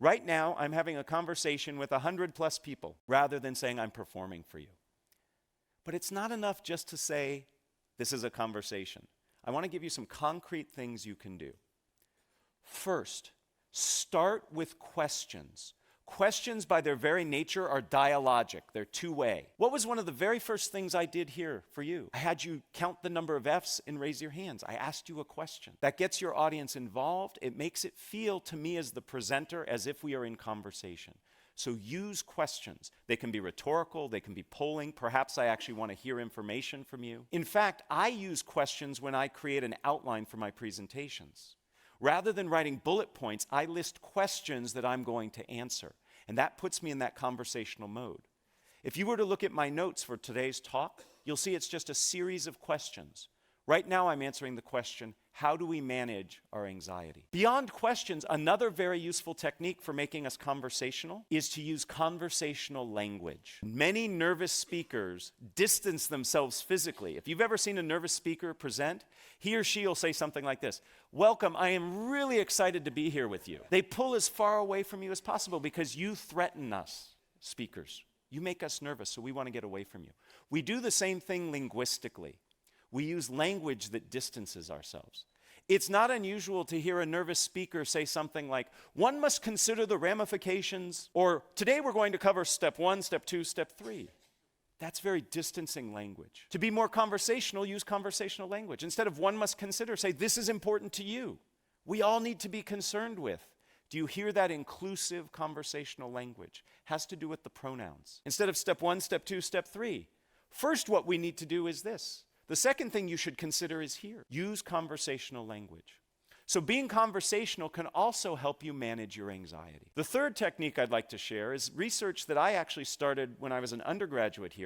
Right now, I'm having a conversation with 100 plus people rather than saying I'm performing for you. But it's not enough just to say, this is a conversation. I want to give you some concrete things you can do. First, start with questions. Questions by their very nature are dialogic. They're two-way. What was one of the very first things I did here for you? I had you count the number of F's and raise your hands. I asked you a question. That gets your audience involved. It makes it feel to me as the presenter as if we are in conversation. So use questions. They can be rhetorical, they can be polling. Perhaps I actually want to hear information from you. In fact, I use questions when I create an outline for my presentations. Rather than writing bullet points, I list questions that I'm going to answer. And that puts me in that conversational mode. If you were to look at my notes for today's talk, you'll see it's just a series of questions. Right now I'm answering the question, how do we manage our anxiety? Beyond questions, another very useful technique for making us conversational is to use conversational language. Many nervous speakers distance themselves physically. If you've ever seen a nervous speaker present, he or she will say something like this: "Welcome, I am really excited to be here with you." They pull as far away from you as possible because you threaten us, speakers. You make us nervous, so we want to get away from you. We do the same thing linguistically. We use language that distances ourselves. It's not unusual to hear a nervous speaker say something like, "One must consider the ramifications," or "Today we're going to cover step 1, step 2, step 3. That's very distancing language. To be more conversational, use conversational language. Instead of "one must consider," say, "This is important to you. We all need to be concerned with." Do you hear that inclusive conversational language? Has to do with the pronouns. Instead of step 1, step 2, step 3. First, what we need to do is this. The second thing you should consider is here. Use conversational language. So being conversational can also help you manage your anxiety. The third technique I'd like to share is research that I actually started when I was an undergraduate here.